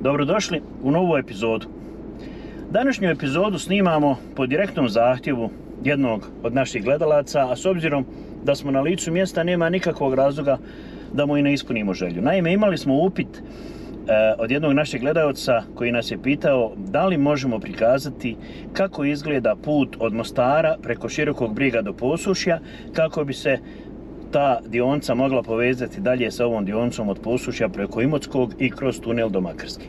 Dobrodošli u novu epizodu. Današnju epizodu snimamo po direktnom zahtjevu jednog od naših gledalaca, a s obzirom da smo na licu mjesta nema nikakvog razloga da mu i ne ispunimo želju. Naime, imali smo upit od jednog našeg gledalca koji nas je pitao da li možemo prikazati kako izgleda put od Mostara preko Širokog Brijega do Posušja, kako bi se ta dionica mogla povezati dalje sa ovom dionicom od Posušja preko Imotskog i kroz tunel do Makarske.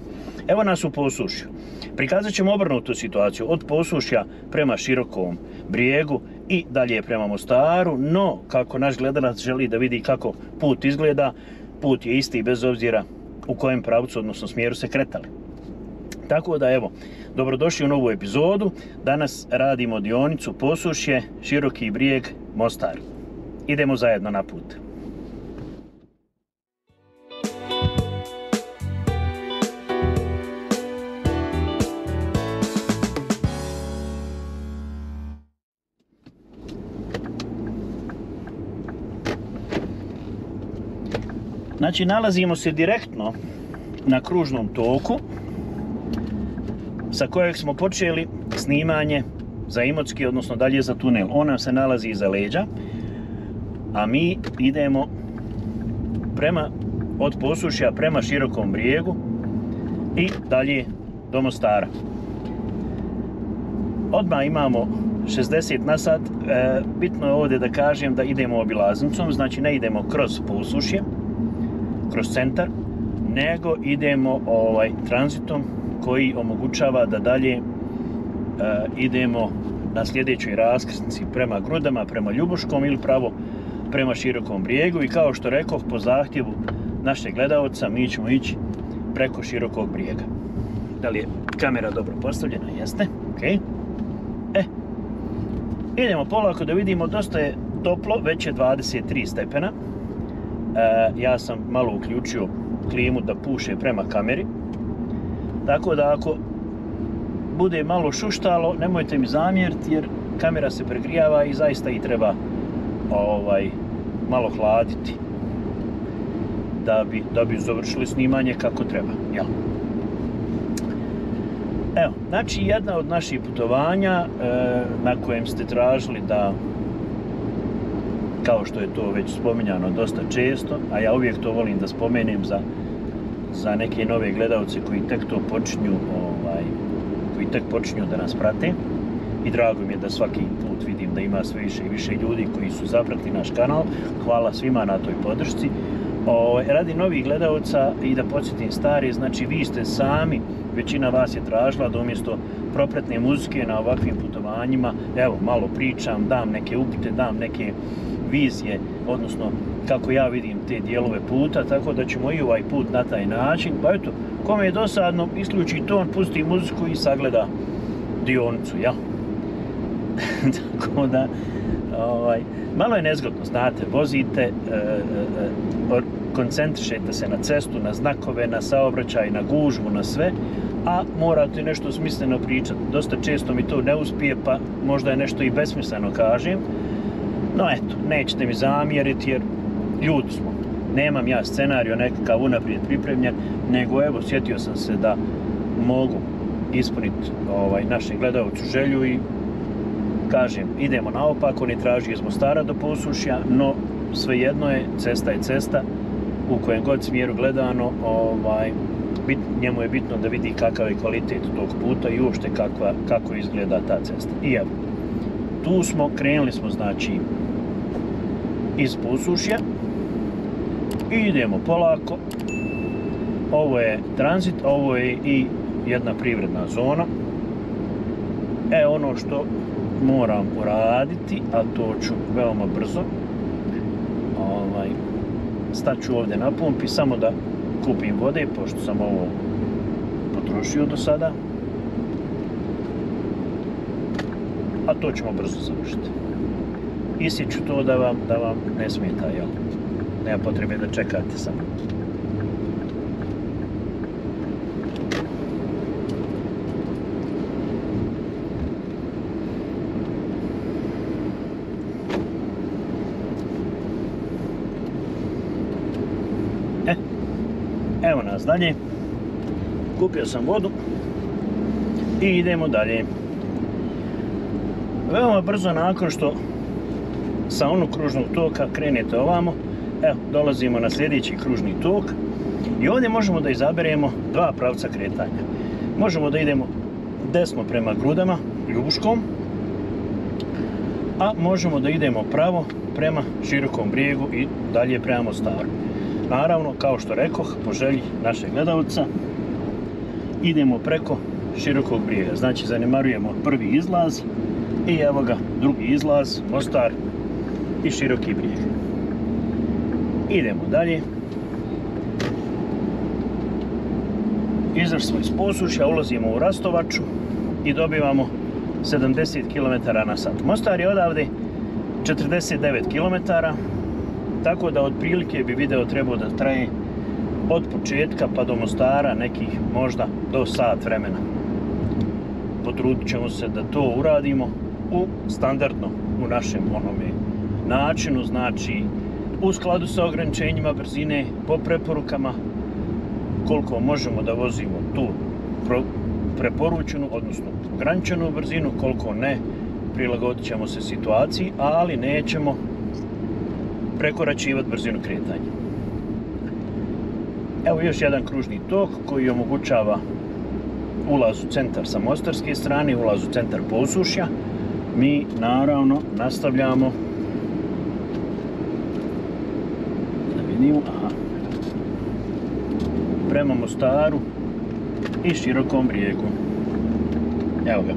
Evo nas u Posušju. Prikazat ćemo obrnutu situaciju od Posušja prema Širokom Brijegu i dalje prema Mostaru, no kako naš gledalac želi da vidi kako put izgleda, put je isti bez obzira u kojem pravcu, odnosno smjeru se kretali. Tako da evo, dobrodošli u novu epizodu. Danas radimo dionicu Posušje, Široki Brijeg, Mostar. Idemo zajedno na put. Znači, nalazimo se direktno na kružnom toku sa kojeg smo počeli snimanje za Imotski, odnosno dalje za tunel. On nam se nalazi iza leđa, a mi idemo od Posušja prema Širokom Brijegu i dalje do Mostara. Odmah imamo 60 na sat. Bitno je ovdje da kažem da idemo obilaznicom, znači ne idemo kroz Posušje, kroz centar, nego idemo tranzitom koji omogućava da dalje idemo na sljedećoj raskrsnici prema Grudama, prema Ljubuškom ili pravo prema Širokom Brijegu. I kao što rekoh, po zahtjevu našeg gledaoca mi ćemo ići preko Širokog Brijega. Da li je kamera dobro postavljena? Jeste. Ok. Idemo polako da vidimo, dosta je toplo, već je 23 stepena. Ja sam malo uključio klimu da puše prema kameri, tako da ako bude malo šuštalo, nemojte mi zamjeriti jer kamera se pregrijava i zaista i treba malo hladiti da bi završili snimanje kako treba. Jel? Evo, znači jedna od naših putovanja na kojem ste tražili da, kao što je to već spominjano dosta često, a ja uvijek to volim da spomenem za neke nove gledalce koji tek to počinju da nas prate. I drago mi je da svaki put vidim da ima sve više i više ljudi koji su zapratili naš kanal. Hvala svima na toj podršci. Radi novih gledalca i da podsjetim stari, znači vi ste sami, većina vas je tražila da umjesto propratne muzike na ovakvim putovanjima, evo, malo pričam, dam neke upute, dam neke vizije, odnosno kako ja vidim te dijelove puta, tako da ćemo i ovaj put na taj način. Pa eto, kome je dosadno, isključi ton, pusti muziku i sagleda dionicu, jel? Tako da, malo je nezgodno, znate, vozite, koncentrišete se na cestu, na znakove, na saobraćaj, na gužvu, na sve, a morate nešto smisleno pričati. Dosta često mi to ne uspije, pa možda je nešto i besmisleno kažem. No eto, nećete mi zamjeriti jer ljudi smo. Nemam ja scenariju nekakav unaprijed pripremljen, nego evo, sjetio sam se da mogu ispuniti našem gledalcu želju i kažem, idemo naopako, on je traži iz Mostara do Posušja, no svejedno je cesta u kojem god smjeru gledano, njemu je bitno da vidi kakav je kvalitet tog puta i uopšte kako izgleda ta cesta. I evo, tu smo, krenuli smo znači iz Posušja i idemo polako. Ovo je tranzit, ovo je i jedna privredna zona. Ono što moram uraditi, a to ću veoma brzo, staću ovdje na pumpi samo da kupim vode, pošto sam ovo potrošio do sada, a to ćemo brzo završiti. Isjeću to da vam ne smeta, jel? Nema potrebe da čekate samo. Evo nas dalje. Kupio sam vodu i idemo dalje. Veoma brzo nakon što sa onog kružnog toka krenete ovamo, evo, dolazimo na sljedeći kružni tok i ovdje možemo da izaberemo dva pravca kretanja. Možemo da idemo desno prema Grudama, Ljubuškom, a možemo da idemo pravo prema Širokom Brijegu i dalje prema Mostaru. Naravno, kao što rekoh, po želji našeg gledalca, idemo preko Širokog Brijega. Znači, zanemarujemo prvi izlaz i evo ga drugi izlaz, Mostar i Široki Brijeg. Idemo dalje. Izašli smo iz Posušja, ulazimo u Rastovaču i dobivamo 70 km/h. Mostar je odavde 49 km, tako da otprilike bi video trebao da traje od početka pa do Mostara nekih možda do sat vremena. Potrudit ćemo se da to uradimo standardno u našem onome načinu, znači u skladu sa ograničenjima brzine, po preporukama, koliko možemo da vozimo tu preporučenu, odnosno ograničenu brzinu, koliko ne, prilagodit ćemo se situaciji, ali nećemo prekoračivati brzinu kretanja. Evo još jedan kružni tok koji omogućava ulaz u centar sa mostarske strane, ulaz u centar Posušja. Mi naravno nastavljamo da vidimo, prema Mostaru i Širokom Brijegu. Evo ga.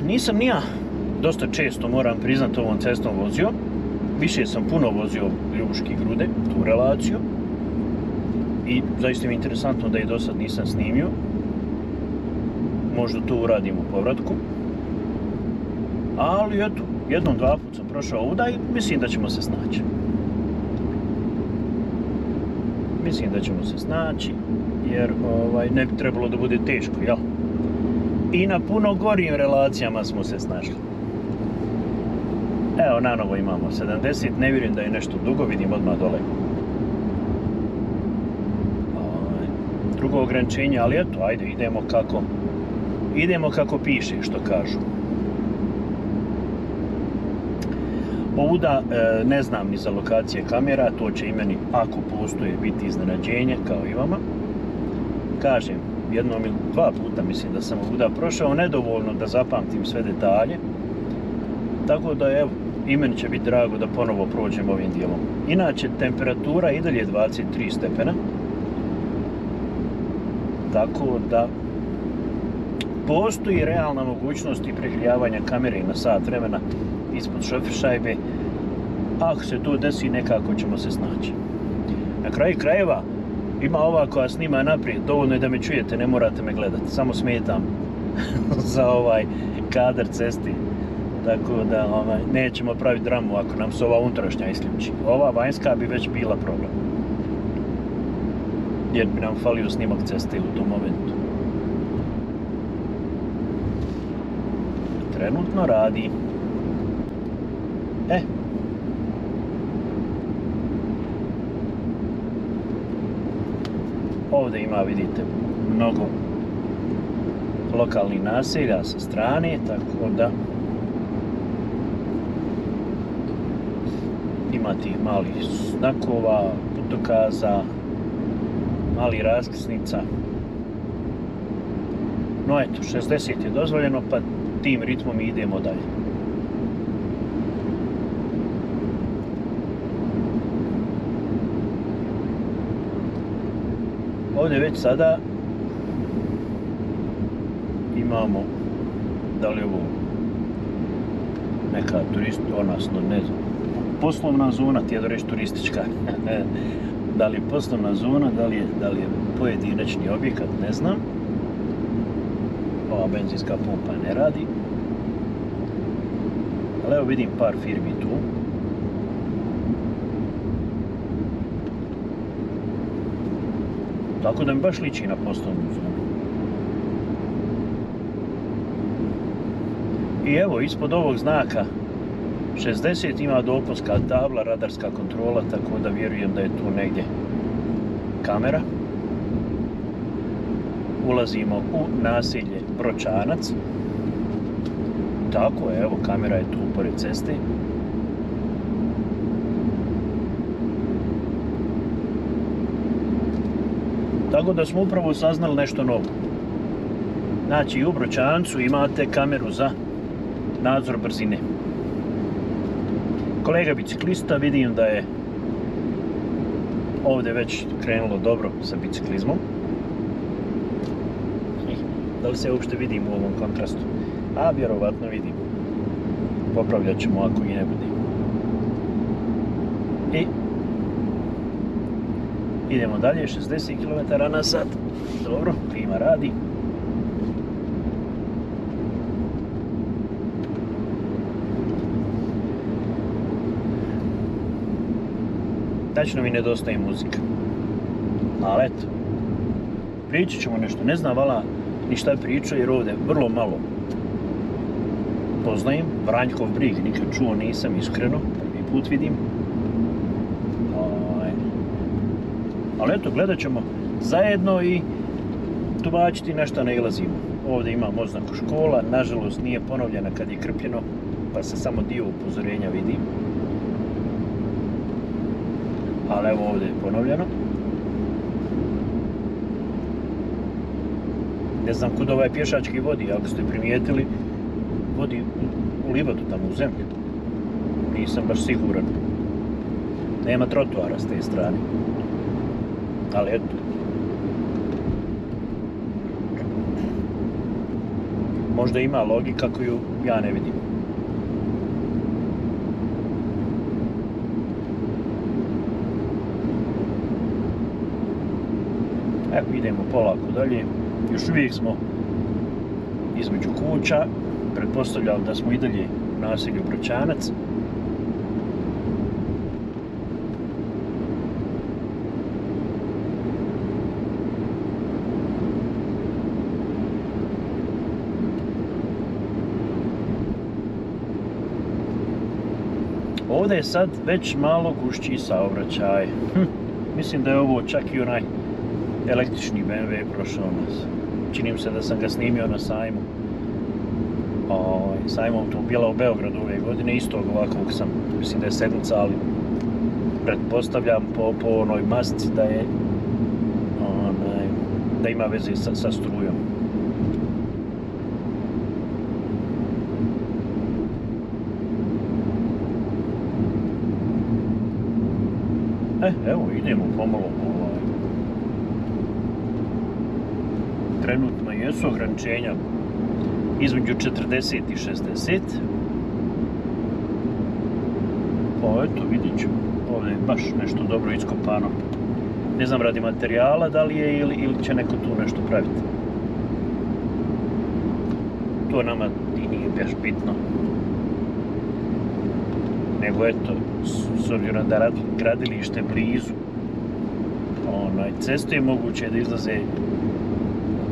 Nisam ni ja dosta često, moram priznati, ovom cestom vozio. Više sam puno vozio Ljubuški Grude, tu relaciju. I zaista mi je interesantno da je do sad nisam snimio. Možda to uradim u povratku. Ali eto, jednom, dva put sam prošao ovuda i mislim da ćemo se snaći. Mislim da ćemo se snaći, jer ne bi trebalo da bude teško, jel? I na puno gorim relacijama smo se snašli. Evo, na novo imamo 70, ne vjerujem da je nešto dugo, vidim odmah dole. Drugo ograničenje, ali eto, ajde, idemo kako piše, što kažu. Ovuda ne znam ni za lokacije kamera, to će i meni, ako postoje, biti iznenađenje, kao i vama. Kažem, jednom ili dva puta mislim da sam ovuda prošao, nedovoljno da zapamtim sve detalje. Tako da, evo, i meni će biti drago da ponovo prođem ovim dijelom. Inače, temperatura i dalje 23 stepena. Tako da postoji realna mogućnost i pregrijavanja kamere na sat vremena ispod šofer šajbe. Ako se to desi, nekako ćemo se snaći. Na kraju krajeva ima ova koja snima naprijed, dovoljno je da me čujete, ne morate me gledati, samo smetam za ovaj kadar cesti. Tako da nećemo praviti dramu ako nam se ova unutrašnja isključi. Ova vanjska bi već bila problem, jer bi nam falio snimak ceste u tom momentu. Trenutno radi. Ovdje ima, vidite, mnogo lokalnih naselja sa strane, tako da ima tih malih znakova, putokaza, malih raskrsnica. No eto, 60 je dozvoljeno, pa tim ritmom idemo dalje. Ovdje već sada imamo, da li ovo neka odnosno ne znam, poslovna zona, ti je da reći turistička. Da li je poslovna zona, da li je pojedinačni objekat, ne znam. Ova benzinska pumpa ne radi. Ali evo vidim par firmi tu. Tako da mi baš liči na poslovnu zonu. I evo, ispod ovog znaka 60 ima dopunska tabla, radarska kontrola, tako da vjerujem da je tu negdje kamera. Ulazimo u naselje Bročanac. Tako je, evo, kamera je tu pored ceste. Tako da smo upravo saznali nešto novo. Znači, u Bročancu imate kameru za nadzor brzine. Kolega biciklista, vidim da je ovdje već krenulo dobro sa biciklizmom. Da li se uopšte vidim u ovom kontrastu? A, vjerovatno vidim. Popravljat ćemo ako i ne bude. I idemo dalje, 60 km/h. Dobro, klima radi. Tačno mi nedostaje muzika. Ali eto, pričat ćemo nešto. Ne znam vala ni šta je pričao jer ovdje vrlo malo poznajem. Vranjkov brig nikad čuo nisam, iskreno. Prvi put vidim. Ali eto, gledat ćemo zajedno i tumačiti na šta nailazimo. Ovdje imam oznaku škola, nažalost nije ponovljena kad je krpljeno, pa se samo dio upozorenja vidi. Ali evo ovdje je ponovljeno. Ne znam kud ovaj pješački vodi, ako ste primijetili, vodi u livadu tamo u zemlju. Nisam baš siguran. Nema trotoara s te strane. Ali eto. Možda ima logika koju ja ne vidim. Evo, idemo polako dalje. Još uvijek smo između kuća. Pretpostavljam da smo i dalje u naselju Bročanac. Ovdje je sad već malo gušći saobraćaj. Mislim da je ovo čak i onaj električni BMW prošao nas. Čini mi se da sam ga snimio na sajmu. Sajmu automobila u Beogradu ove godine, istog ovakvog sam, mislim da je sedmica, ali pretpostavljam po onoj masci da je da ima veze sa strujom. Evo, idemo pomalo. Trenutno jesu ograničenja između 40 i 60. Pa eto, vidit ću. Ovdje je baš nešto dobro iskopano. Ne znam radi materijala da li je ili će neko tu nešto praviti. To nama i nije baš bitno. Nego eto, s obzirom da gradilište blizu ceste je moguće da izlaze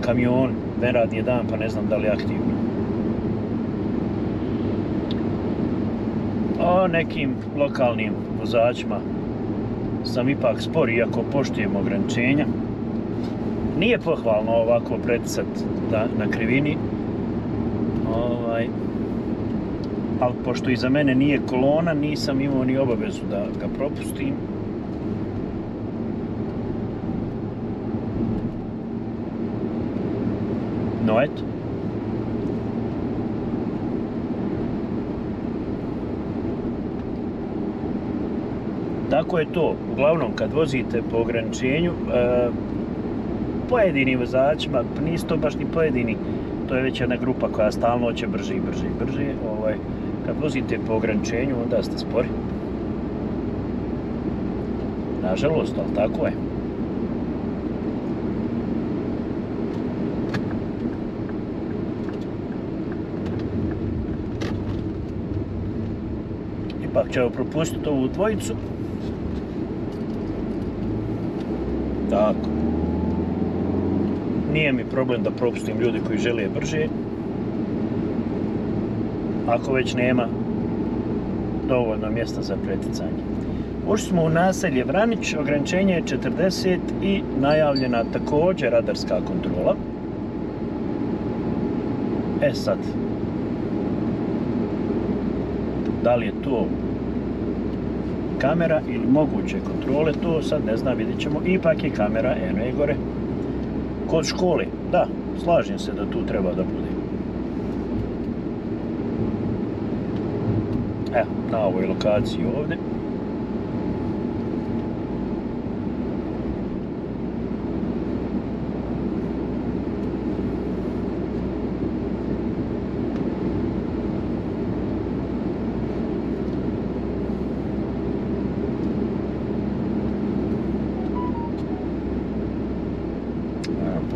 kamion, ne radi dan, pa ne znam da li je aktivno. A nekim lokalnim vozačima sam ipak spor, iako poštujem ograničenja. Nije pohvalno ovako pretisat na krivini, ali pošto iza mene nije kolona, nisam imao ni obavezu da ga propustim. No eto. Tako je to. Uglavnom, kad vozite po ograničenju, pojedini vozačima, nisu to baš ni pojedini, to je već jedna grupa koja stalno hoće brže i brže i brže. Kad vozite po ograničenju, onda ste spori. Nažalost, ali tako je. Ipak ćemo propustiti ovu dvojicu. Tako. Nije mi problem da propustim ljude koji žele brže. Ako već nema dovoljno mjesta za preticanje. Ušli smo u naselje Vranić, ograničenje je 40 i najavljena također radarska kontrola. E sad, da li je to kamera ili moguće kontrole, to sad ne znam, vidjet ćemo. Ipak je kamera, eno je gore. Kod škole, da, slažem se da tu treba da bude. Evo, na ovoj lokaciji ovdje.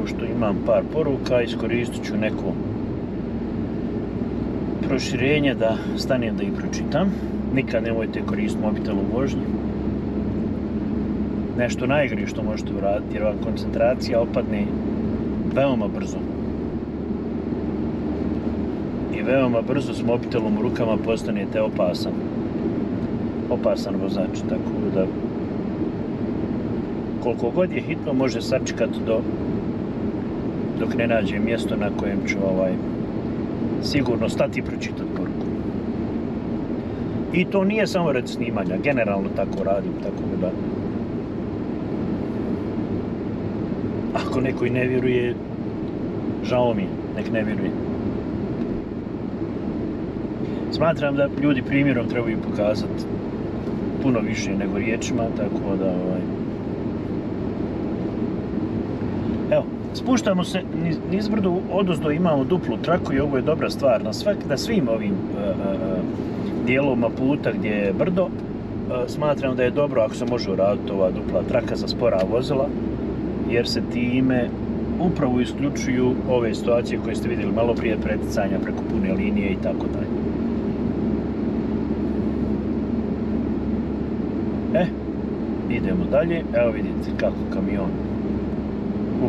Pošto imam par poruka, iskoristit ću neko proširenje da stanem da ih pročitam. Nikad nemojte koristiti mobitel u vožnji. Nešto najgore što možete uraditi jer vam koncentracija opadne veoma brzo. I veoma brzo s mobitelom u rukama postanete opasan vozač, tako da koliko god je hitno može sačekati dok ne nađe mjesto na kojem ću sigurno stati i pročitati poruku. I to nije samo radi snimanja, generalno tako radim, tako da ako neko i ne vjeruje, žao mi, nek ne vjeruje. Smatram da ljudi primjerom trebaju pokazati puno više nego riječima, tako da evo, spuštamo se nizbrdo, odozdo imamo duplu traku i ovo je dobra stvar. Na svim ovim dijelovima puta gdje je brdo, smatram da je dobro ako se može uraditi ova dupla traka za spora vozila, jer se time upravo isključuju ove situacije koje ste vidjeli malo prije, preticanja preko pune linije i tako dalje. Idemo dalje, evo vidite kako kamion.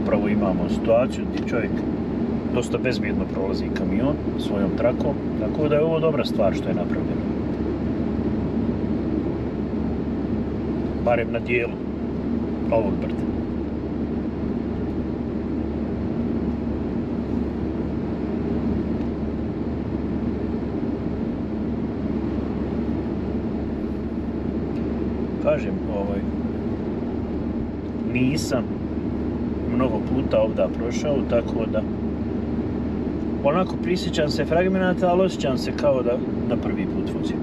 Upravo imamo situaciju gdje čovjek dosta bezbjedno prolazi kamion svojom trakom, tako da je ovo dobra stvar što je napravljeno. Barem na dijelu ovog brda. Kažem, nisam mnogo puta ovdje prošao, tako da onako prisjećam se fragmenata, ali osjećam se kao da na prvi put vozim.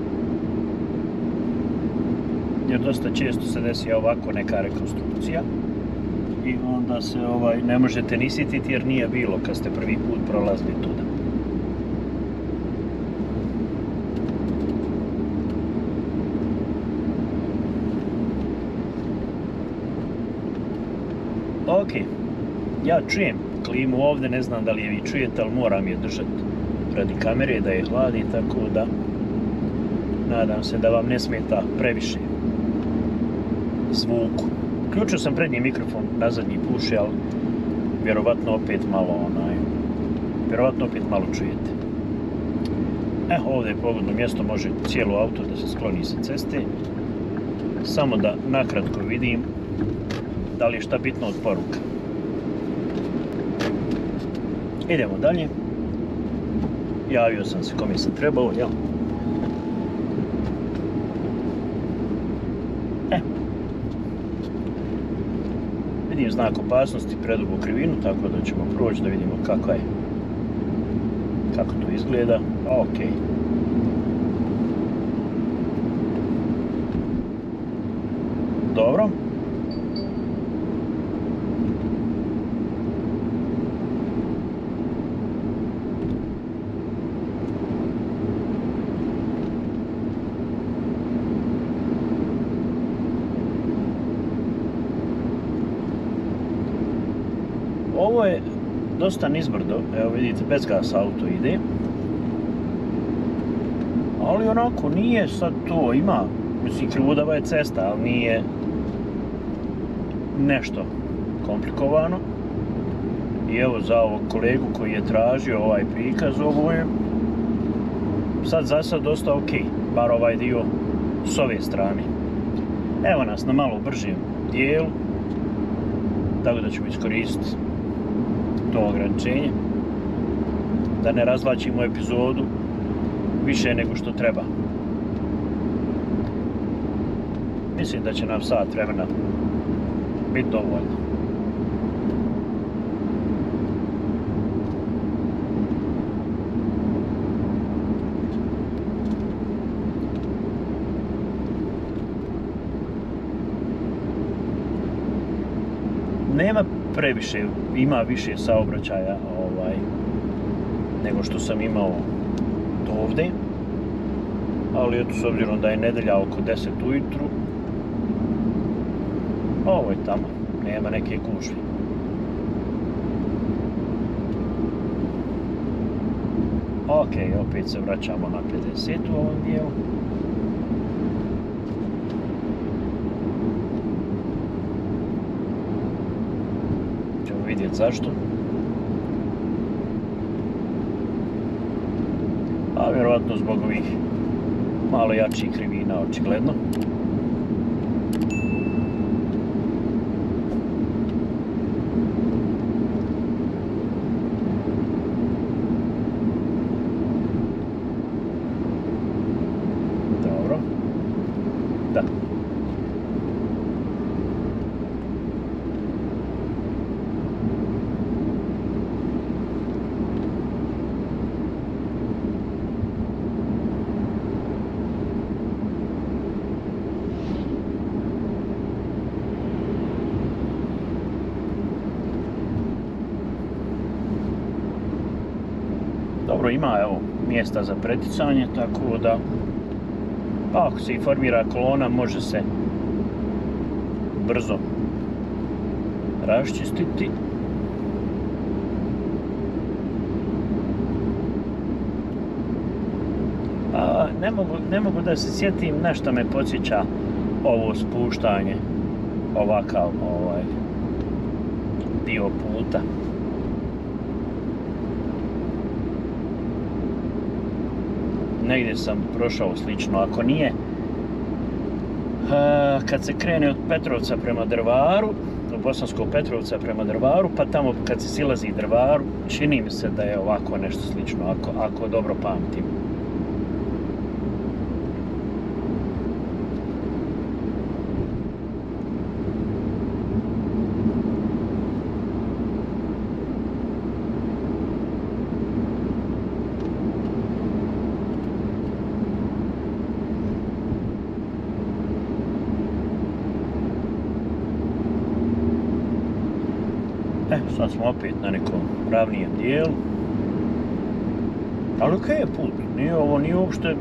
Jer dosta često se desi ovako neka rekonstrukcija i onda se ne možete ni sjetiti jer nije bilo kad ste prvi put prolazili tuda. Ok, ja čujem klimu ovdje, ne znam da li je vi čujete, ali moram je držati radi kamere da je hladi, tako da nadam se da vam ne smeta previše zvuku. Uključio sam prednji mikrofon, na zadnji puši, ali vjerovatno opet malo čujete. Ovdje je pogodno mjesto, može cijelo auto da se skloni sa ceste. Samo da nakratko vidim da li je šta bitno od poruka. Idemo dalje. Javio sam se kome sam trebao, jel? Vidim znak opasnosti, predugu krivinu, tako da ćemo proći da vidimo kako to izgleda. Ok. Dobro. Ovo je dosta nizbrdo, evo vidite, bez gasa auto ide. Ali onako nije sad to, ima, mislim, krivudava je cesta, ali nije nešto komplikovano. I evo za ovog kolegu koji je tražio ovaj prikaz, ovo je sad za sad dosta ok. bar ovaj dio s ove strane. Evo nas na malo bržem dijelu, tako da ćemo iskoristiti to ograničenje, da ne razvlačimo epizodu više nego što treba. Mislim da će nam sat vremena biti dovoljno. Nema previše, ima više saobraćaja nego što sam imao ovdje, ali eto, s obzirom da je nedelja oko 10 ujutru, ovo je tamo, nema neke gužve. Ok, opet se vraćamo na 50 u ovom dijelu. Ćemo vidjeti zašto. A vjerovatno zbog ovih malo jačih krivina, očigledno. Dobro. Da. Dobro, ima evo mjesta za preticanje, tako da ako se i formira kolona, može se brzo raščistiti. A ne mogu da se sjetim na što me podsjeća ovo spuštanje, ovakav dio puta. Negdje sam prošao slično, ako nije kad se krene od Petrovca prema Drvaru, od Bosanskog Petrovca prema Drvaru, pa tamo kad se silazi Drvaru, čini mi se da je ovako nešto slično, ako dobro pamtim. Sad smo opet na nekom ravnijem dijelu. Ali okej je put, nije uopšte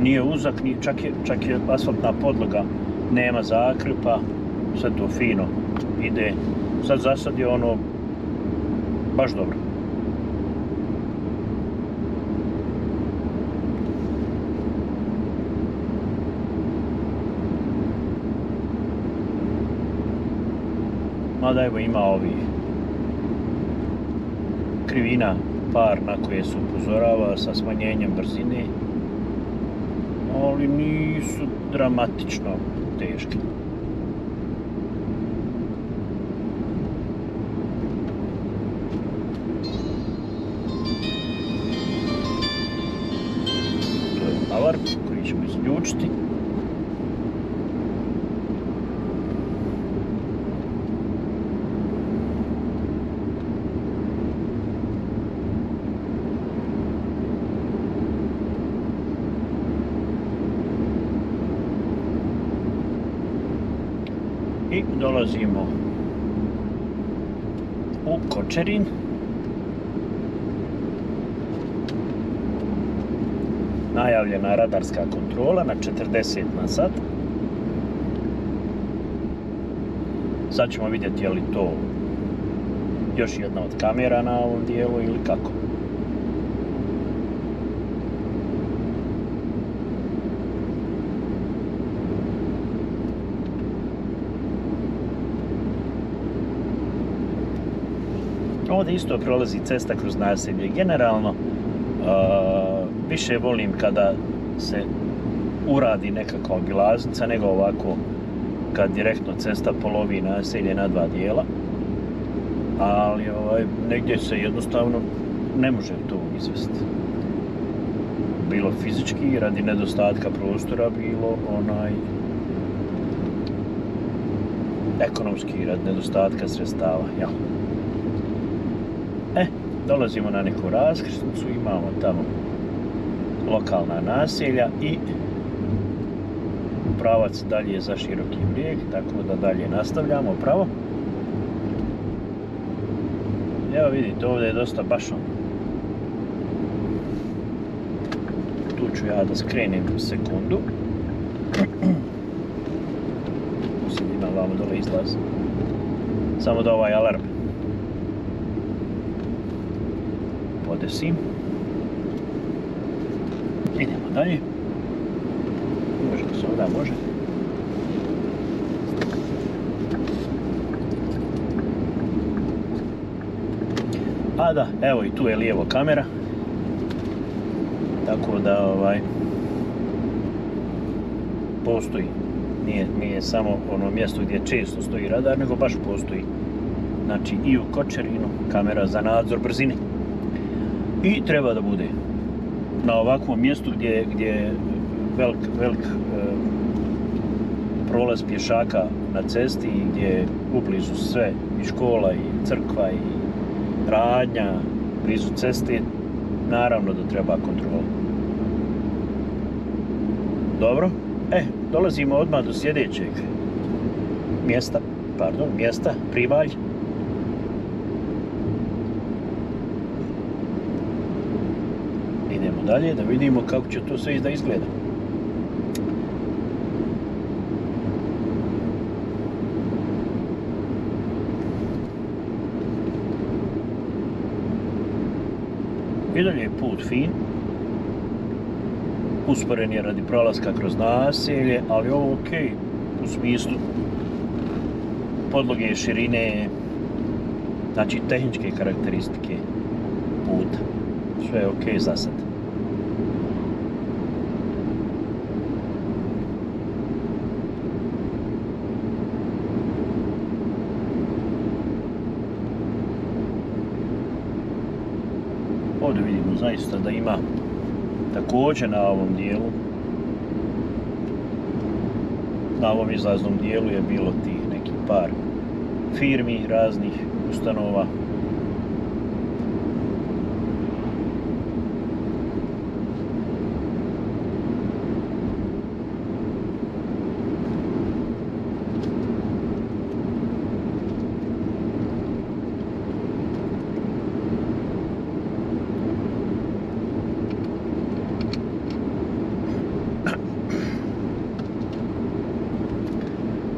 nije uzak, čak je asfaltna podloga, nema zakrpa, sve to fino ide. Za sad je baš dobro. Mada evo ima ovih krivina par na koje se upozorava sa smanjenjem brzine, ali nisu dramatično teške. To je alarm koji ćemo isključiti. I dolazimo u Kočerin. Najavljena radarska kontrola na 40 na sat. Sad ćemo vidjeti je li to još jedna od kamera na ovom dijelu ili kako. Ovdje isto prolazi cesta kroz naselje. Generalno, više volim kada se uradi nekakva obilaznica nego ovako kad direktno cesta polovi naselje na dva dijela, ali negdje se jednostavno ne može to izvesti. Bilo fizički radi nedostatka prostora, bilo ekonomski radi nedostatka sredstava. Ja. Dolazimo na neku raskrsnicu, imamo tamo lokalna naselja i pravac dalje za Široki Brijeg, tako da dalje nastavljamo pravo. Evo vidite, ovdje je dosta bašno. Tu ću ja da skrenem sekundu. Mislim ima vamo dole izlaz. Samo da ovaj alarm podesim. Idemo dalje. Može da se ovdje može. A da, evo i tu je lijevo kamera. Tako da postoji. Nije samo ono mjesto gdje često stoji radar, nego baš postoji. Znači i u Kočerinu kamera za nadzor brzine. I treba da bude na ovakvom mjestu gdje je velik prolaz pješaka na cesti i gdje je ublizu sve i škola i crkva i radnja blizu ceste, naravno da treba kontrola. Dobro, dolazimo odmah do sljedećeg mjesta, Privalj. Idemo dalje da vidimo kako će to sve da izgleda. I dalje je put fin. Usporen je radi prolaska kroz naselje, ali ovo ok u smislu podloge, širine, znači tehničke karakteristike puta. Sve je ok za sad. Ovdje vidimo zaista da ima također na ovom dijelu, na ovom izlaznom dijelu je bilo tih nekih par firmi, raznih ustanova.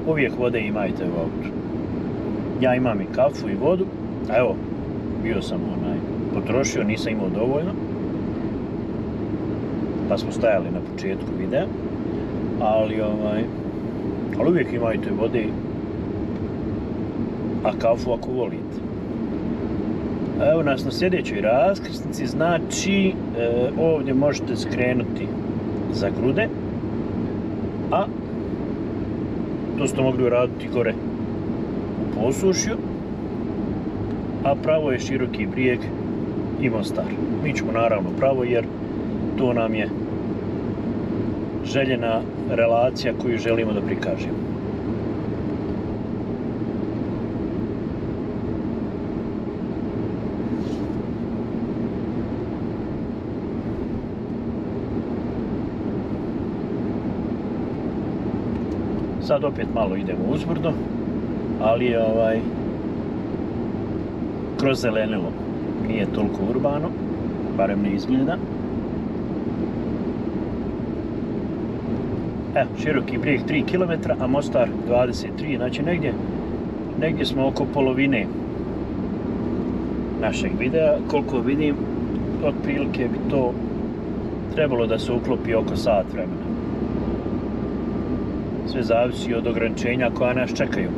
Uvijek vode imajte u autu. Ja imam i kafu i vodu, a evo, bio sam potrošio, nisam imao dovoljno, pa smo stajali na početku videa, ali uvijek imajte vode, a kafu ako volite. Evo nas na sljedećoj raskrsnici, znači ovdje možete skrenuti za Grude, a to ste mogli uraditi gore u Posušju, a pravo je Široki Brijeg i Mostar. Mi ćemo naravno pravo jer to nam je željena relacija koju želimo da prikažemo. Sad opet malo idemo uzbrdo, ali kroz zelenilo. Nije toliko urbano, barem ne izgleda. Evo, Široki Brijeg 3 km, a Mostar 23, znači negdje smo oko polovine našeg videa. Koliko vidim, otprilike bi to trebalo da se uklopi oko sat vremena. Sve zavisi od ograničenja koja nas čekaju.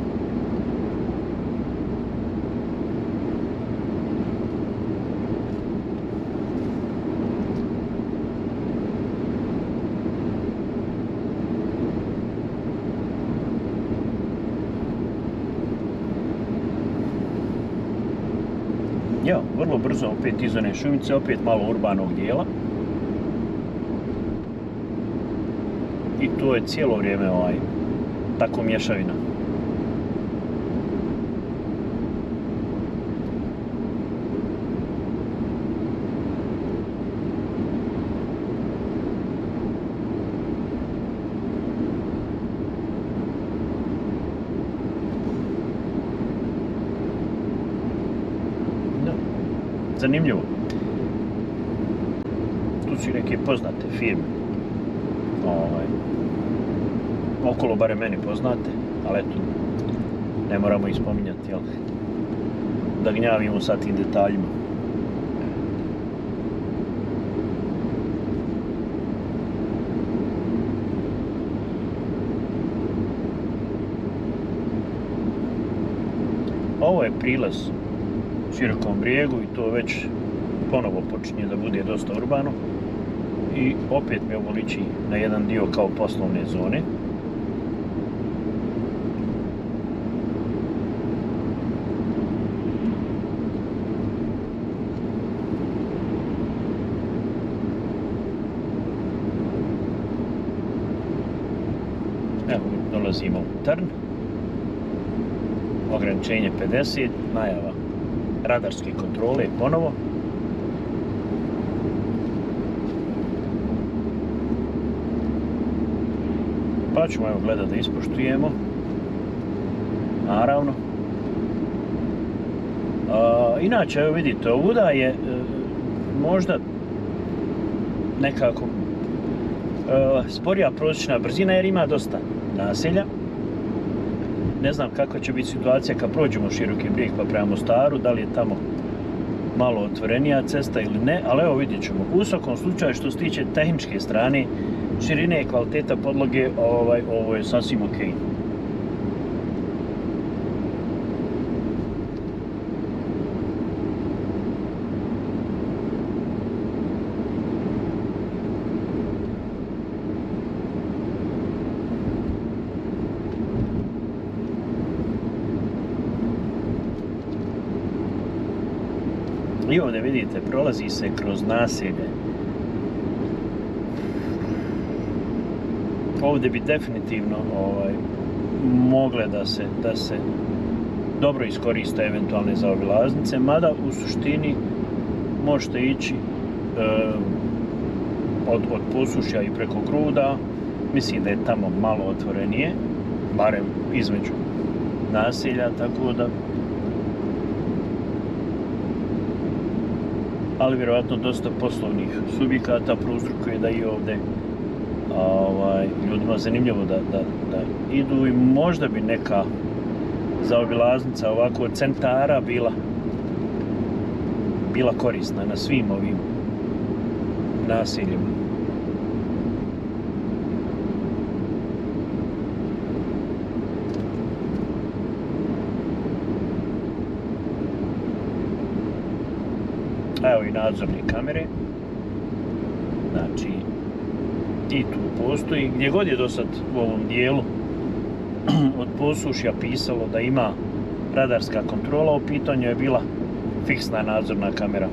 Ja, vrlo brzo opet iz one šumice, opet malo urbanog dijela. I to je cijelo vrijeme tako mješavina. Zanimljivo. Tu su i neke poznate firme. Okolo barem meni poznate, ali eto, ne moramo ih spominjati, jel? Da gnjavimo sa tim detaljima. Ovo je prilaz Širokom brijegu i to već ponovo počinje da bude dosta urbano. I opet mi ovo liči na jedan dio kao poslovne zone. Evo, dolazimo u Trn. Ograničenje 50, najava radarske kontrole ponovo. Pa ćemo evo gledati da ispoštujemo. Naravno. Inače, evo vidite, ovuda je možda nekako sporija prosječna brzina jer ima dosta naselja. Ne znam kakva će biti situacija kad prođemo Široki brijeg pa prema Mostaru, da li je tamo malo otvorenija cesta ili ne, ali evo vidjet ćemo. U svakom slučaju što se tiče tehničke strane, širine i kvaliteta podloge, ovo je sasvim ok. I ovdje vidite, prolazi se kroz naselje. Ovdje bi definitivno mogle da se dobro iskoriste eventualne zaobilaznice, mada u suštini možete ići od Posušja i preko Gruda. Mislim da je tamo malo otvorenije, barem između naselja, tako da ali vjerojatno dosta poslovnih subjekata prouzrokuje da i ovdje ljudima zanimljivo da idu i možda bi neka zaobilaznica ovako od centara bila korisna na svim ovim naseljima. Evo i nadzorne kamere. Znači, i tu postoji. Gdje god je do sad u ovom dijelu od Posušja pisalo da ima radarska kontrola, u pitanju je bila fiksna nadzorna kamera.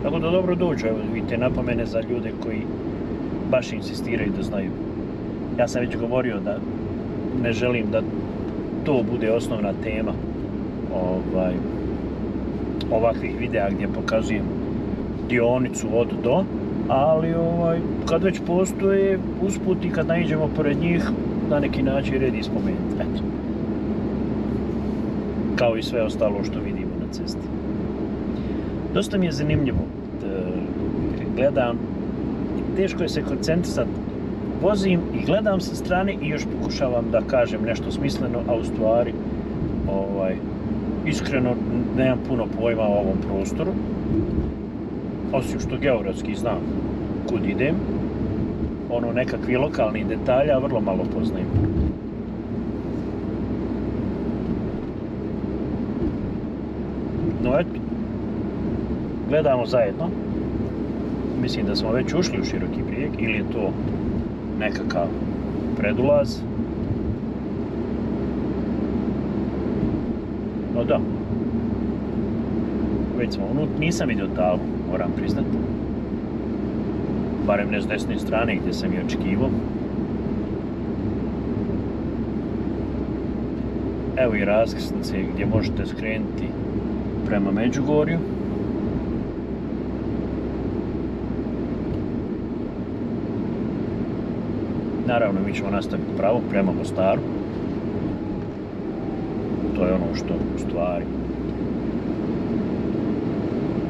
Tako da dobro dođu, evo vidite napomene za ljude koji baš insistiraju da znaju. Ja sam već govorio da ne želim da to bude osnovna tema ovakvih videa gdje pokazujem dionicu od do, ali kad već postoje usput i kad naiđemo pored njih, na neki način red ispomenuti. Eto. Kao i sve ostalo što vidimo na cesti. Dosta mi je zanimljivo. Gledam, teško je se koncentrisati. Vozim i gledam sa strane i još pokušavam da kažem nešto smisleno, a u stvari iskreno nemam puno pojma o ovom prostoru. Osim što geografski znam kud idem. Nekakvi lokalni detalja vrlo malo poznajem. No eto, gledamo zajedno. Mislim da smo već ušli u Široki brijeg ili je to nekakav predulaz. O da. Već smo nisam vidio talu, moram priznat. Barem ne s desne strane gdje sam je očekivao. Evo i raskrsnice gdje možete skrenuti prema Međugorju. Naravno, mi ćemo nastaviti pravo prema Mostaru. To je ono što u stvari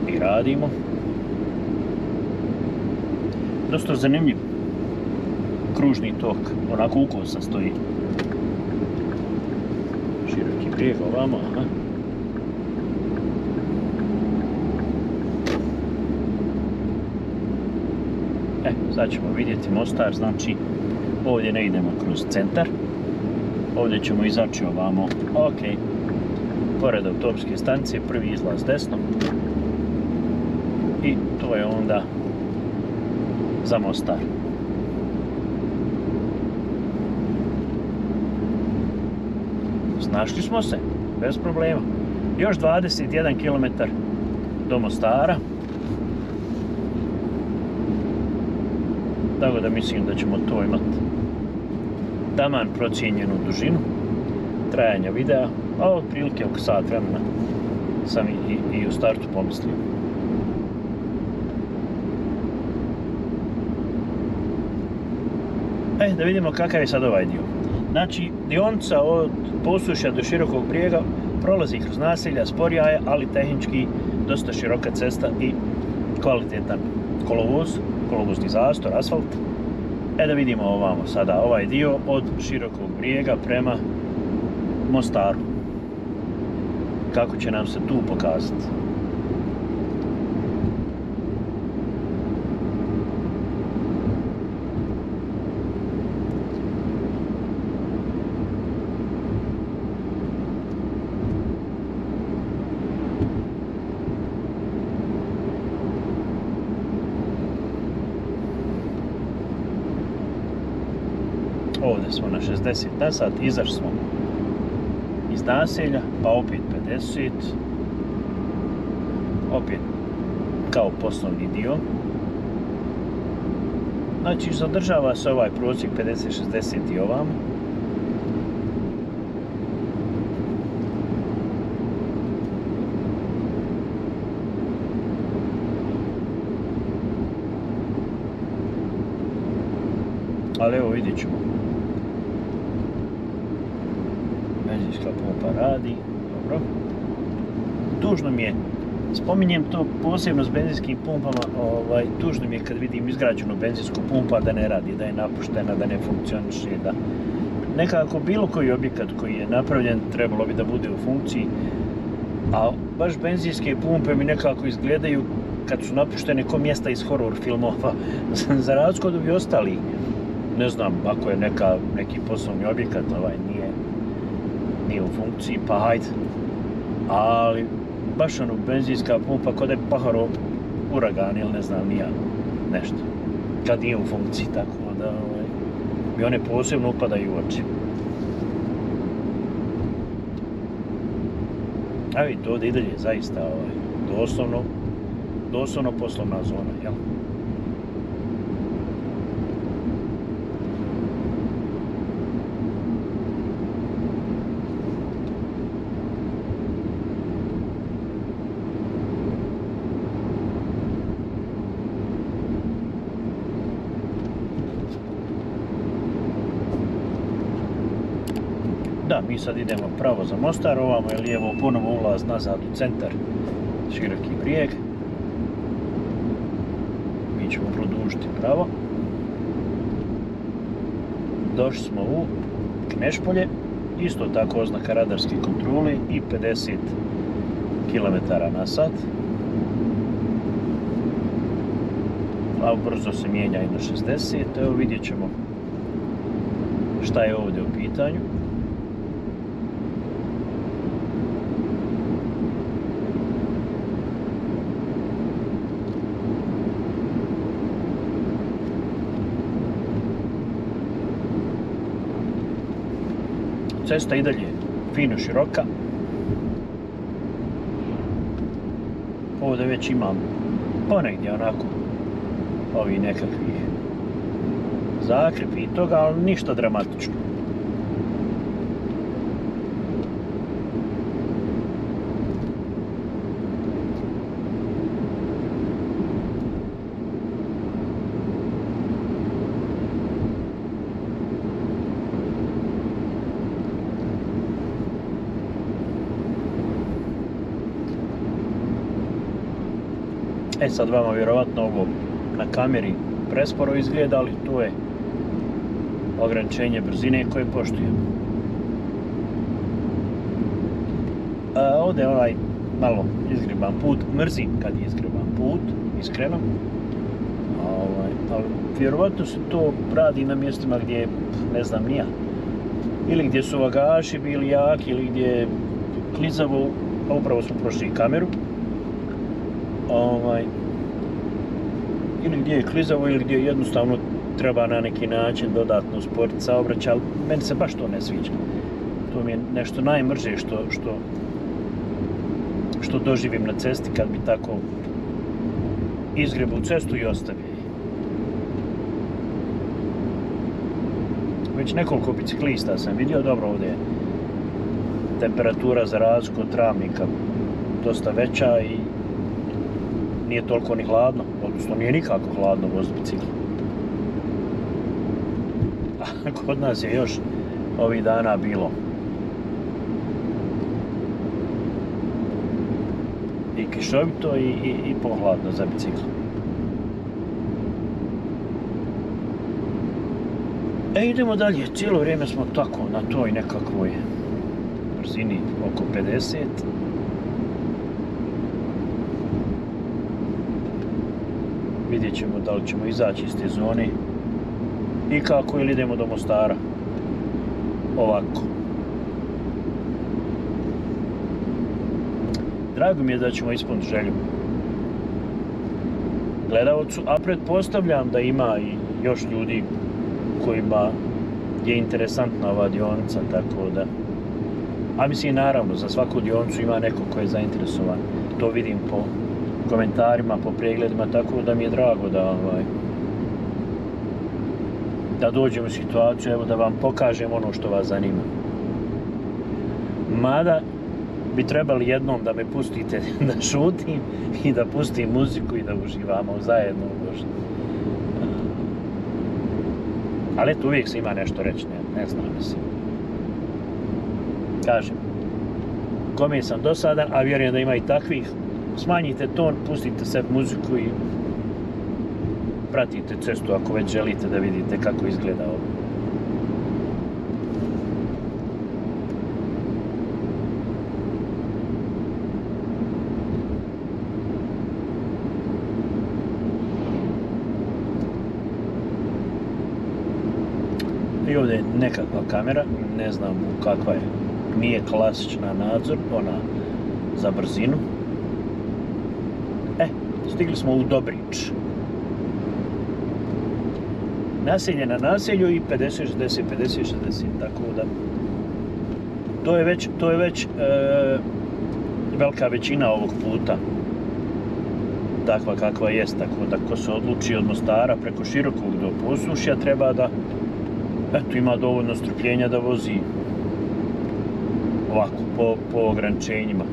i radimo. Dosta zanimljiv kružni tok, onako ukusan stoji. Široki brijeg ovamo, aha. Sad ćemo vidjeti Mostar, znači ovdje ne idemo kroz centar. Ovdje ćemo izaći ovamo, ok, pored autobuske stanice, prvi izlaz desno. I to je onda za Mostar. Snašli smo se, bez problema. Još 21 km do Mostara. Tako da mislim da ćemo to imati taman procijenjenu dužinu trajanja videa, a otprilike oko sat vremena sam i u startu pomislio. Da vidimo kakav je sad ovaj dio. Znači, dionica od Posušja do Širokog Brijega prolazi kroz naselja, sporija je, ali tehnički dosta široka cesta i kvalitetan kolovozni zastor, asfalt. Da vidimo ovamo sada ovaj dio od Širokog Brijega prema Mostaru. Kako će nam se tu pokazati. Ovdje smo na 60 na sat, izašli smo iz naselja, pa opet 50, opet kao poslovni dio. Znači, zadržava se ovaj prosjek 50-60 i ovamo. Ali evo vidjet ćemo. Benzinska pumpa radi, dobro. Tužno mi je, spominjem to posebno s benzinskim pumpama, tužno mi je kad vidim izgrađenu benzinsku pumpu, a da ne radi, da je napuštena, da ne funkcioniše, da nekako bilo koji objekat koji je napravljen trebalo bi da bude u funkciji, a baš benzinske pumpe mi nekako izgledaju kad su napuštene ko mjesta iz horror filmova, za razliku od ovih ostali. Ne znam, ako je neki poslovni objekat, nije u funkciji, pa hajde. Ali baš ono, benzinska pumpa kod je paharo uragan ili ne znam, nija nešto. Kad nije u funkciji, tako da mi one posebno upadaju u oči. A vidite, ovdje i dalje zaista doslovno poslovna zona, jel? Da, mi sad idemo pravo za Mostar, ovamo je lijevo ponovo ulaz nazad u centar, Široki Brijeg. Mi ćemo produžiti pravo. Došli smo u Knešpolje, isto tako oznaka radarske kontrole i 50 km/h. A brzo se mijenja i na 60, evo vidjet ćemo šta je ovdje u pitanju. Cesta i dalje fino široka. ovdje već imam ponegdje onako ovi nekakvi zakrepi i toga, ali ništa dramatično. E sad vama vjerovatno ovo na kameri presporo izgleda, ali tu je ograničenje brzine koje poštujem. Ovdje je malo izgreban put, mrzim kad izgreban put, iskreno. Ali vjerovatno se to radi na mjestima gdje, ne znam ni ja, ili gdje su vagaši bili jaki, ili gdje je klizavo, a upravo smo prošli kameru. Ili gdje je klizavo, ili gdje jednostavno treba na neki način dodatno usporiti saobraćaj, ali meni se baš to ne sviđa. To mi je nešto najmrže što doživim na cesti kad bi tako izgrebu u cestu i ostavi. Već nekoliko biciklista sam vidio, dobro, ovdje je temperatura za razliku od travnika dosta veća i nije toliko ni hladno, odnosno nije nikako hladno voziti bicikl. A kod nas je još ovih dana bilo i kišovito i pohladno za bicikl. Idemo dalje, cijelo vrijeme smo tako na toj nekakvoj brzini oko 50. Vidjet ćemo da li ćemo izaći iz te zone i kako, ili idemo do Mostara. Ovako. Drago mi je da ćemo ispuniti želju gledalcu, a pretpostavljam da ima i još ljudi kojima je interesantna ova dionica, tako da... A mislim, naravno, za svaku dionicu ima neko ko je zainteresovan. To vidim po komentarima, po pregledima, tako da mi je drago da dođem u situaciju, evo, da vam pokažem ono što vas zanima. Mada bi trebali jednom da me pustite da šutim i da pustim muziku i da uživamo zajedno u vožnji. Ali eto, uvijek se ima nešto reći, ne znam, mislim. Kažem, kome sam dosadan, a vjerujem da ima i takvih, smanjite ton, pustite sebi muziku i pratite cestu ako već želite da vidite kako izgleda ovo. I ovdje je nekakva kamera, ne znam kakva je, nije klasična nadzor, ona za brzinu. Stigli smo u Dobrić. Naselje na naselju i 50, 60, 50, 60, tako da... To je već velika većina ovog puta. Takva kakva jest, tako da ko se odluči od Mostara preko Širokog do Posušja treba da ima dovoljno strpljenja da vozi ovako po ograničenjima.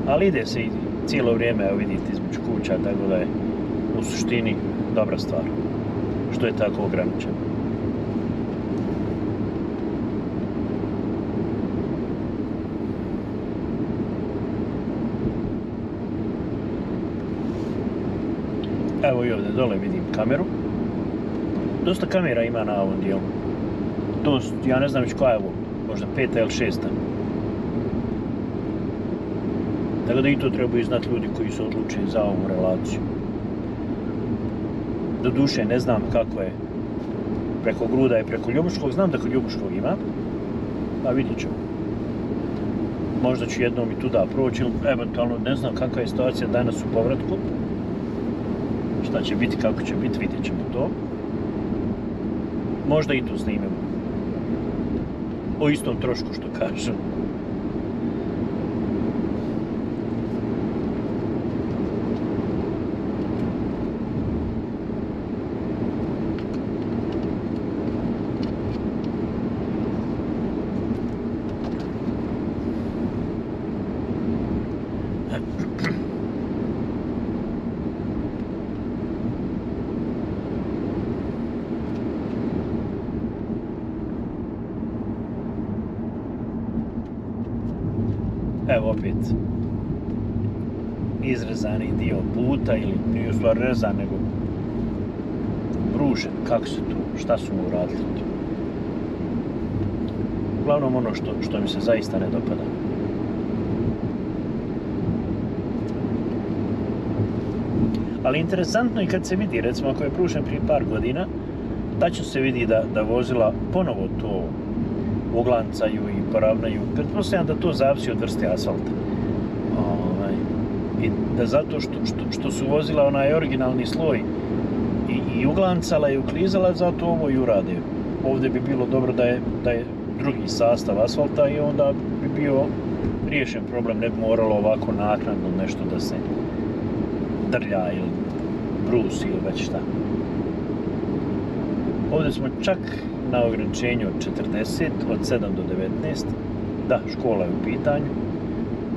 Ali ide se i cijelo vrijeme, evo vidite, između kuća, tako da je u suštini dobra stvar što je tako ograničeno. Evo i ovdje dole vidim kameru. Dosta kamera ima na ovom dijelu. To, ja ne znam već koja je ovo, možda 5. ili 6. Tako da i to trebaju znati ljudi koji su odlučeni za ovu relaciju. Doduše, ne znam kako je preko Gruda i preko Ljubuškog. Znam da kod Ljubuškog ima, pa vidjet ću. Možda ću jednom i tuda proći, ili eventualno ne znam kakva je situacija danas u povratku. Šta će biti, kako će biti, vidjet ćemo to. Možda i tu snimemo. O istom trošku, što kažem. Evo opet izrezani dio puta, ili nije u stvari rezan, nego bružen. Kako se to, šta su mu uradili tu? Uglavnom ono što mi se zaista ne dopada. Ali interesantno i kad se vidi, recimo ako je pružen prije par godina, tačno se vidi da vozila ponovo to uglancaju i poravnaju. Pretpostavljam da to zavisi od vrste asfalta. I da zato što su vozila onaj originalni sloj i uglancala i uklizala, zato ovo i urade. Ovdje bi bilo dobro da je drugi sastav asfalta i onda bi bio riješen problem, ne bi moralo ovako naknadno nešto da se drlja ili brusi ili već šta. Ovdje smo čak na ograničenju od 40, od 7 do 19. Da, škola je u pitanju,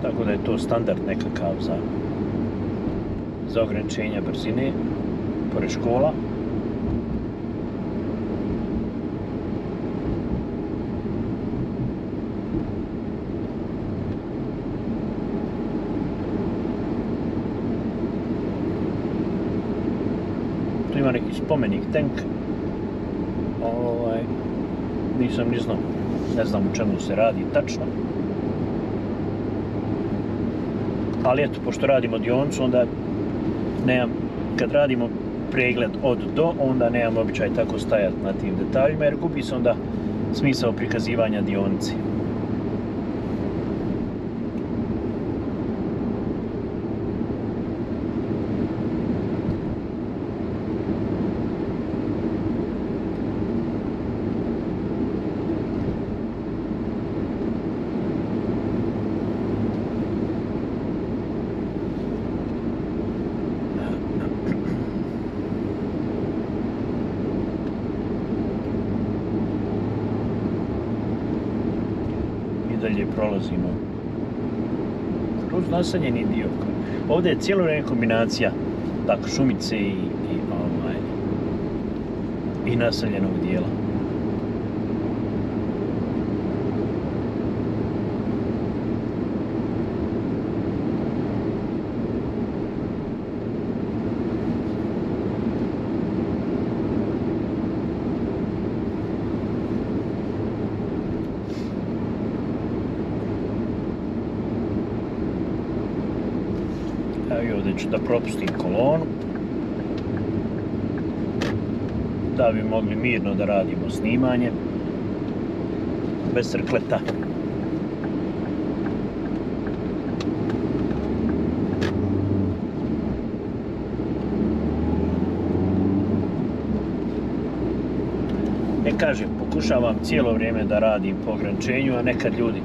tako da je to standard nekakav za ograničenja brzine pored škola. Tu ima neki spomenik tank. Nisam ni znao, ne znam u čemu se radi tačno. Ali eto, pošto radimo dionicu, onda kad radimo pregled od do, onda nemam običaj tako stajati na tim detaljima, jer gubi se onda smisao prikazivanja dionice. Dalje prolazimo kroz naseljeni dio. Ovdje je cijelo vrijeme kombinacija tako šumice i naseljenog dijela. I ovdje ću da propustim kolonu da bi mogli mirno da radimo snimanje bez rkleta. Kažem, pokušavam cijelo vrijeme da radim po ograničenju, a nekad ljudi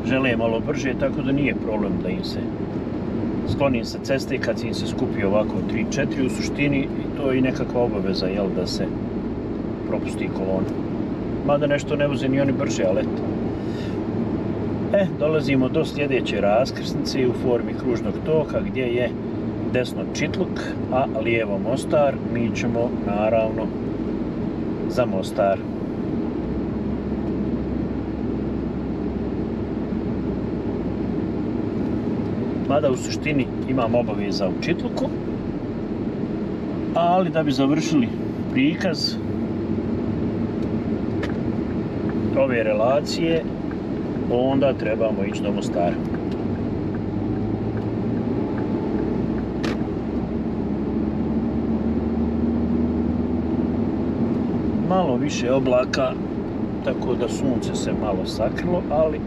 žele malo brže, tako da nije problem da im se sklonim sa ceste kad im se skupi ovako 3-4 u suštini, i to je i nekakva obaveza, jel, da se propusti kolona. Mada nešto ne voze ni oni brže, ali eto. Dolazimo do sljedeće raskrsnice u formi kružnog toka gdje je desno Čitluk, a lijevo Mostar. Mi ćemo naravno za Mostar. Mada u suštini imam obaveza u Čitluku, ali da bi završili prikaz ove relacije, onda trebamo ići do Mostara. Malo više oblaka, tako da sunce se malo sakrilo, ali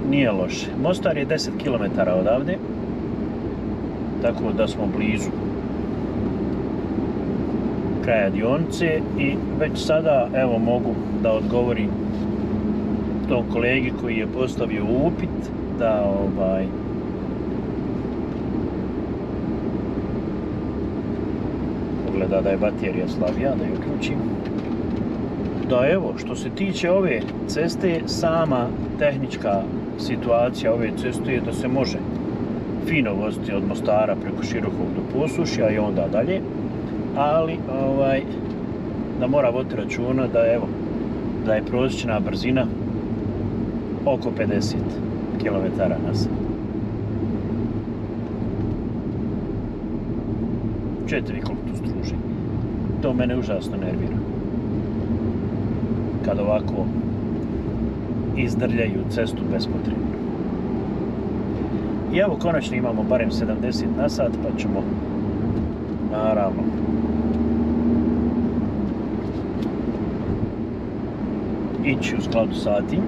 nije loše. Mostar je 10 km odavde, tako da smo blizu kraja dionice i već sada evo mogu da odgovorim tom kolegi koji je postavio upit da pogleda da je baterija slabija, da je uključim. Da evo, što se tiče ove ceste, sama tehnička situacija ove ceste je da se može fino voziti od Mostara preko Širokog do Posušja i onda dalje, ali da mora voditi računa da evo, da je prosječna brzina oko 50 km/h. 4 koliko tu struži. To mene užasno nervira. Kad ovako izdrljaju cestu bespotrebno. I evo konačno imamo barem 70 na sat, pa ćemo naravno ići u skladu sa tim.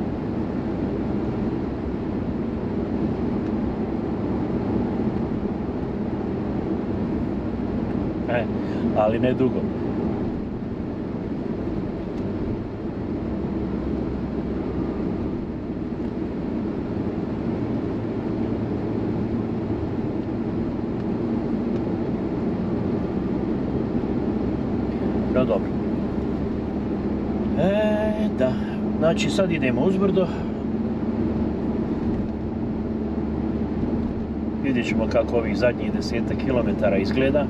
Ali ne dugo. No dobro. Da. Znači sad idemo uzbrdo. Vidjet ćemo kako ovih zadnjih 10 kilometara izgleda.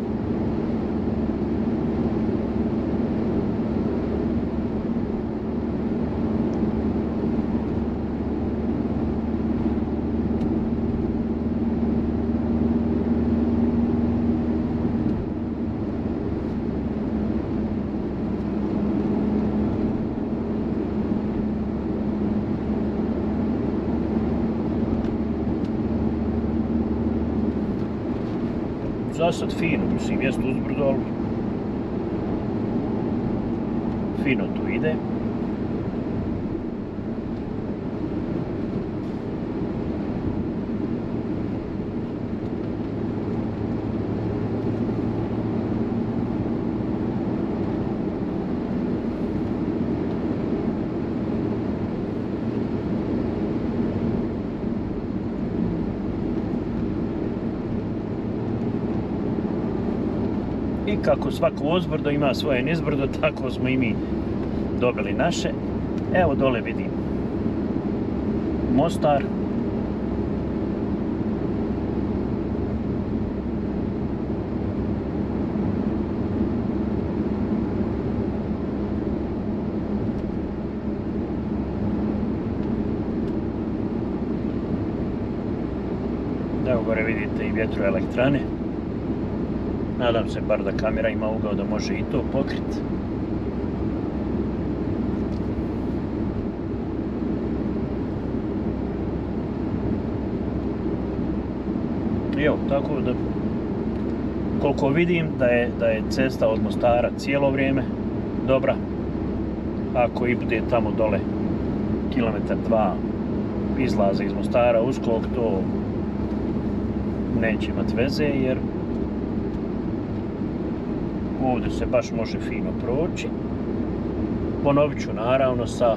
Zasad fino, mislim, jest uzbrdo, ali fino tu ide. I kako svako uzbrdo ima svoje nizbrdo, tako smo i mi dobili naše. Evo dole vidim Mostar. Evo gore vidite i vjetroelektrane. Nadam se bar da kamera ima ugao da može i to pokriti. Evo, tako da koliko vidim da je cesta od Mostara cijelo vrijeme dobra. Ako i bude tamo dole kilometar 2 izlaza iz Mostara uskog, to neće imat veze jer ovdje se baš može fino proći. Ponovit ću naravno sa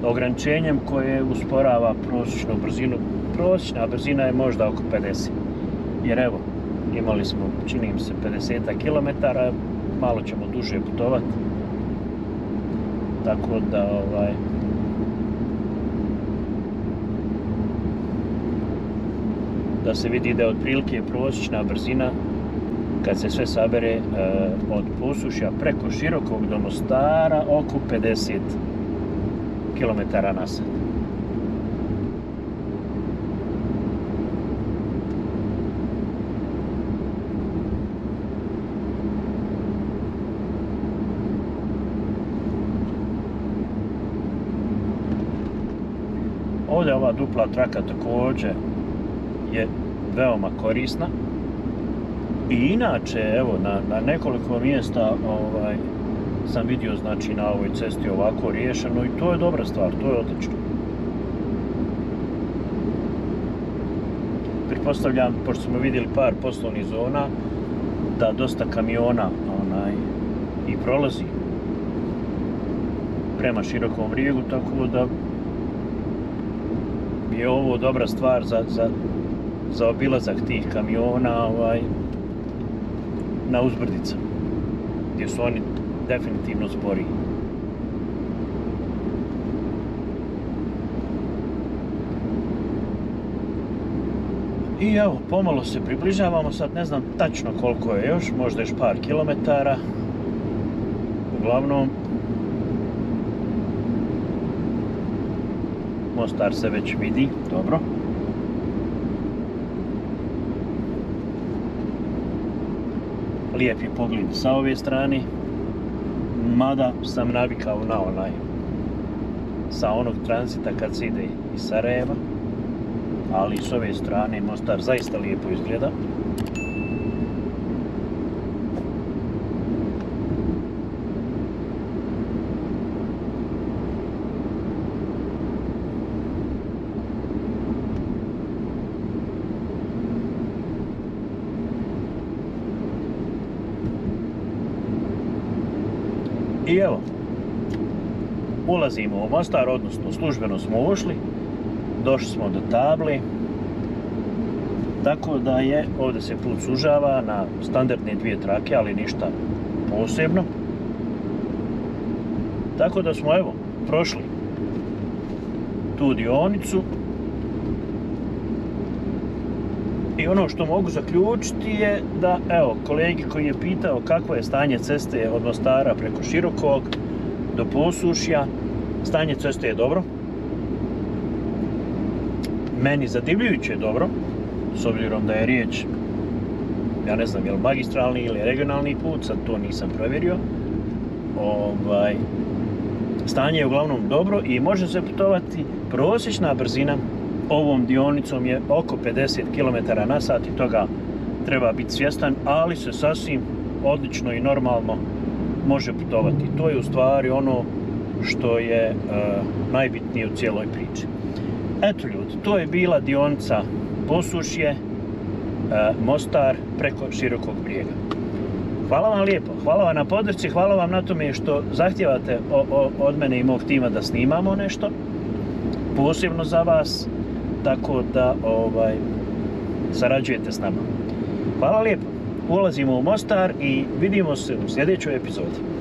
ograničenjem koje usporava prosječnu brzinu. Prosječna brzina je možda oko 50. Jer evo, imali smo, čini mi se, 50 km, malo ćemo duže putovati. Tako da, da se vidi da je otprilike prosječna brzina kad se sve sabere od Posušja preko Širokog do Mostara oko 50 km/h. Ovdje ova dupla traka također je veoma korisna. I inače, evo, na nekoliko mjesta sam vidio, znači, na ovoj cesti ovako riješeno i to je dobra stvar, to je odlično. Pretpostavljam, pošto smo vidjeli par poslovnih zona, da dosta kamiona i prolazi prema Širokom Brijegu, tako da je ovo dobra stvar za obilazak tih kamiona na uzbrdicama, gdje su oni definitivno sporiji. I evo, pomalo se približavamo, sad ne znam tačno koliko je još, možda još par kilometara. Uglavnom, Mostar se već vidi, dobro. Lijepi pogled sa ove strane, mada sam navikao na onaj sa onog tranzita kad se ide iz Sarajeva, ali s ove strane Mostar zaista lijepo izgleda. I evo, ulazimo u Mostar, odnosno službeno smo ušli, došli smo do table, tako da je, ovdje se put sužava na standardne 2 trake, ali ništa posebno. Tako da smo, evo, prošli tu dionicu. I ono što mogu zaključiti je da, evo, kolegi koji je pitao kakvo je stanje ceste od Mostara preko Širokog do Posušja, stanje ceste je dobro. Meni zadivljujuće dobro, s obzirom da je riječ, ja ne znam, je li magistralni ili regionalni put, sad to nisam provjerio. Stanje je uglavnom dobro i može se putovati. Prosječna brzina ovom dionicom je oko 50 km/h i toga treba biti svjestan, ali se sasvim odlično i normalno može putovati. To je u stvari ono što je najbitnije u cijeloj priči. Eto ljudi, to je bila dionica Posušje, Mostar preko Širokog Brijega. Hvala vam lijepo, hvala vam na podršci, hvala vam na tome što zahtijevate od mene i mog tima da snimamo nešto posebno za vas, tako da sarađujete s nama. Hvala lijepo, ulazimo u Mostar i vidimo se u sljedećoj epizodi.